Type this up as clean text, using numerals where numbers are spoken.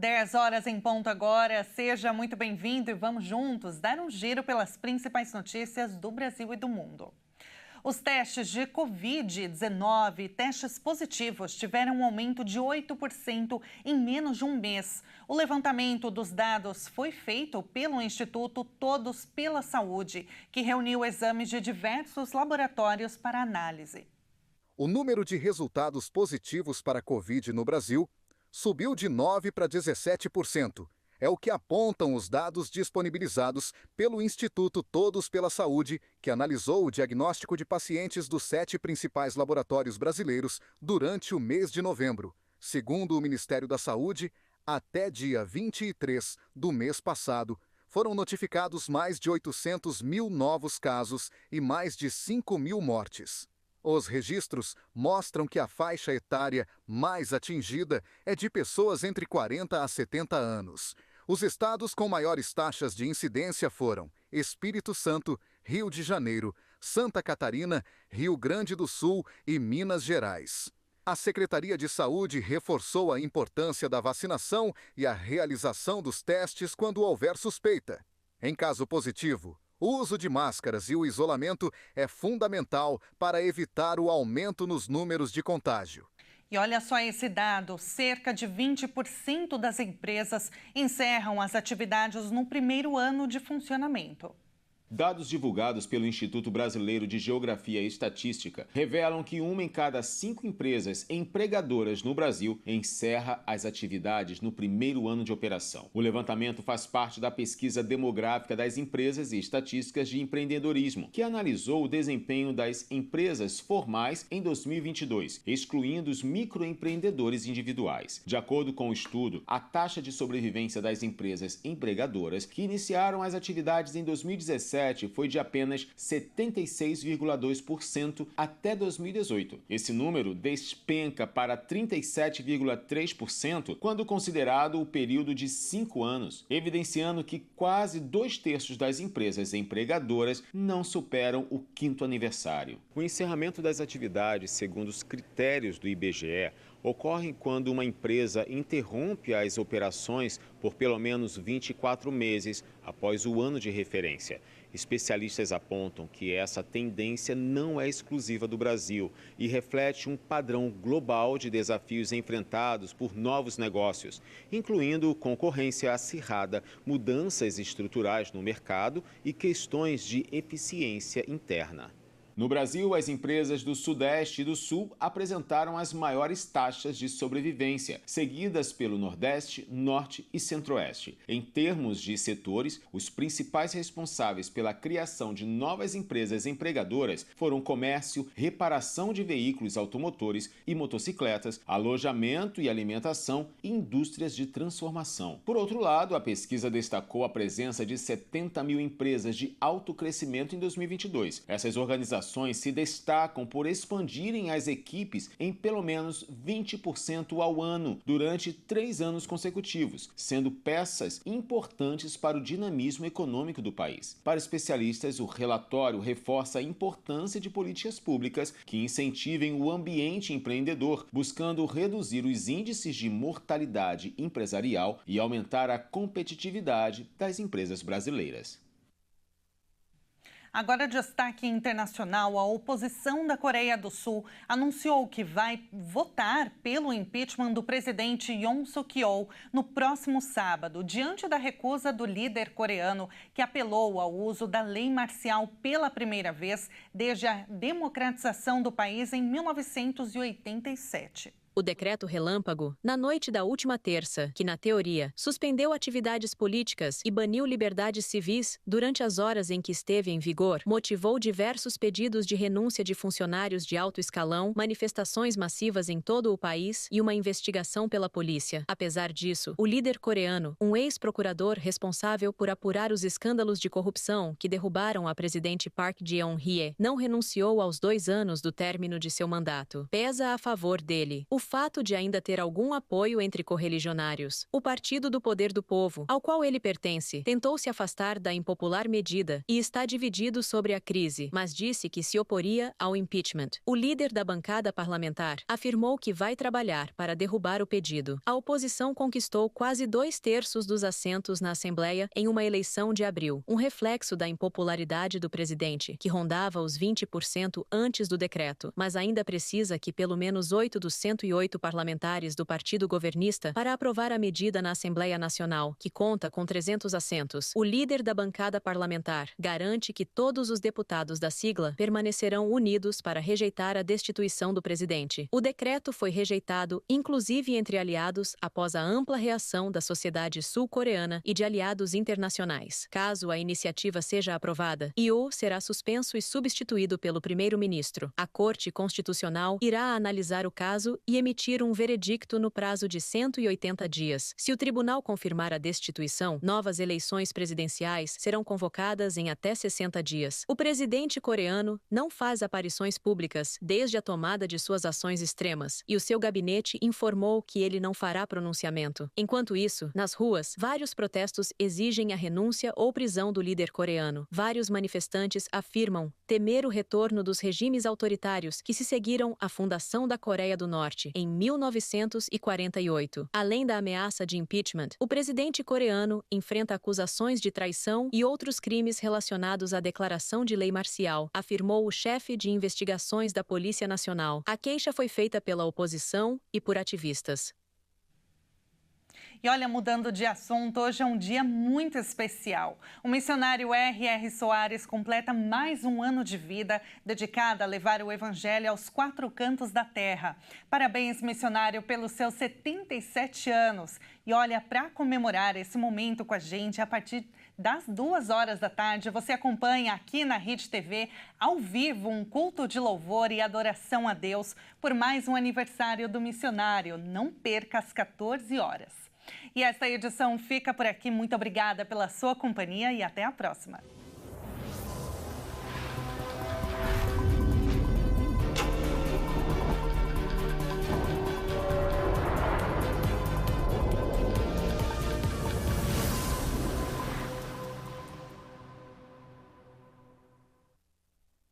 10 horas em ponto agora. Seja muito bem-vindo e vamos juntos dar um giro pelas principais notícias do Brasil e do mundo. Os testes de Covid-19, testes positivos, tiveram um aumento de 8% em menos de um mês. O levantamento dos dados foi feito pelo Instituto Todos pela Saúde, que reuniu exames de diversos laboratórios para análise. O número de resultados positivos para a Covid no Brasil subiu de 9% para 17%. É o que apontam os dados disponibilizados pelo Instituto Todos pela Saúde, que analisou o diagnóstico de pacientes dos 7 principais laboratórios brasileiros durante o mês de novembro. Segundo o Ministério da Saúde, até dia 23 do mês passado, foram notificados mais de 800 mil novos casos e mais de 5 mil mortes. Os registros mostram que a faixa etária mais atingida é de pessoas entre 40 a 70 anos. Os estados com maiores taxas de incidência foram Espírito Santo, Rio de Janeiro, Santa Catarina, Rio Grande do Sul e Minas Gerais. A Secretaria de Saúde reforçou a importância da vacinação e a realização dos testes quando houver suspeita. Em caso positivo, o uso de máscaras e o isolamento é fundamental para evitar o aumento nos números de contágio. E olha só esse dado, cerca de 20% das empresas encerram as atividades no primeiro ano de funcionamento. Dados divulgados pelo Instituto Brasileiro de Geografia e Estatística revelam que 1 em cada 5 empresas empregadoras no Brasil encerra as atividades no primeiro ano de operação. O levantamento faz parte da pesquisa demográfica das empresas e estatísticas de empreendedorismo, que analisou o desempenho das empresas formais em 2022, excluindo os microempreendedores individuais. De acordo com o estudo, a taxa de sobrevivência das empresas empregadoras que iniciaram as atividades em 2017 foi de apenas 76,2% até 2018. Esse número despenca para 37,3% quando considerado o período de 5 anos, evidenciando que quase 2/3 das empresas empregadoras não superam o 5º aniversário. O encerramento das atividades, segundo os critérios do IBGE, ocorre quando uma empresa interrompe as operações por pelo menos 24 meses após o ano de referência. Especialistas apontam que essa tendência não é exclusiva do Brasil e reflete um padrão global de desafios enfrentados por novos negócios, incluindo concorrência acirrada, mudanças estruturais no mercado e questões de eficiência interna. No Brasil, as empresas do Sudeste e do Sul apresentaram as maiores taxas de sobrevivência, seguidas pelo Nordeste, Norte e Centro-Oeste. Em termos de setores, os principais responsáveis pela criação de novas empresas empregadoras foram comércio, reparação de veículos automotores e motocicletas, alojamento e alimentação e indústrias de transformação. Por outro lado, a pesquisa destacou a presença de 70 mil empresas de alto crescimento em 2022. Essas organizações se destacam por expandirem as equipes em pelo menos 20% ao ano durante 3 anos consecutivos, sendo peças importantes para o dinamismo econômico do país. Para especialistas, o relatório reforça a importância de políticas públicas que incentivem o ambiente empreendedor, buscando reduzir os índices de mortalidade empresarial e aumentar a competitividade das empresas brasileiras. Agora, destaque internacional, a oposição da Coreia do Sul anunciou que vai votar pelo impeachment do presidente Yoon Suk-yeol no próximo sábado, diante da recusa do líder coreano, que apelou ao uso da lei marcial pela primeira vez desde a democratização do país em 1987. O decreto relâmpago, na noite da última terça, que, na teoria, suspendeu atividades políticas e baniu liberdades civis durante as horas em que esteve em vigor, motivou diversos pedidos de renúncia de funcionários de alto escalão, manifestações massivas em todo o país e uma investigação pela polícia. Apesar disso, o líder coreano, um ex-procurador responsável por apurar os escândalos de corrupção que derrubaram a presidente Park Geun-hye, não renunciou aos 2 anos do término de seu mandato. Pesa a favor dele o fato de ainda ter algum apoio entre correligionários. O Partido do Poder do Povo, ao qual ele pertence, tentou se afastar da impopular medida e está dividido sobre a crise, mas disse que se oporia ao impeachment. O líder da bancada parlamentar afirmou que vai trabalhar para derrubar o pedido. A oposição conquistou quase 2/3 dos assentos na Assembleia em uma eleição de abril, um reflexo da impopularidade do presidente, que rondava os 20% antes do decreto, mas ainda precisa que pelo menos 8 dos 108 parlamentares do partido governista para aprovar a medida na Assembleia Nacional, que conta com 300 assentos. O líder da bancada parlamentar garante que todos os deputados da sigla permanecerão unidos para rejeitar a destituição do presidente. O decreto foi rejeitado, inclusive entre aliados, após a ampla reação da sociedade sul-coreana e de aliados internacionais. Caso a iniciativa seja aprovada, Yoo será suspenso e substituído pelo primeiro-ministro. A Corte Constitucional irá analisar o caso e emitir um veredicto no prazo de 180 dias. Se o tribunal confirmar a destituição, novas eleições presidenciais serão convocadas em até 60 dias. O presidente coreano não faz aparições públicas desde a tomada de suas ações extremas, e o seu gabinete informou que ele não fará pronunciamento. Enquanto isso, nas ruas, vários protestos exigem a renúncia ou prisão do líder coreano. Vários manifestantes afirmam temer o retorno dos regimes autoritários que se seguiram à fundação da Coreia do Norte em 1948. Além da ameaça de impeachment, o presidente coreano enfrenta acusações de traição e outros crimes relacionados à declaração de lei marcial, afirmou o chefe de investigações da Polícia Nacional. A queixa foi feita pela oposição e por ativistas. E olha, mudando de assunto, hoje é um dia muito especial. O missionário R.R. Soares completa mais um ano de vida dedicado a levar o evangelho aos 4 cantos da terra. Parabéns, missionário, pelos seus 77 anos. E olha, para comemorar esse momento com a gente, a partir das 2 horas da tarde, você acompanha aqui na Rede TV, ao vivo, um culto de louvor e adoração a Deus por mais um aniversário do missionário. Não perca às 14 horas. E esta edição fica por aqui. Muito obrigada pela sua companhia e até a próxima.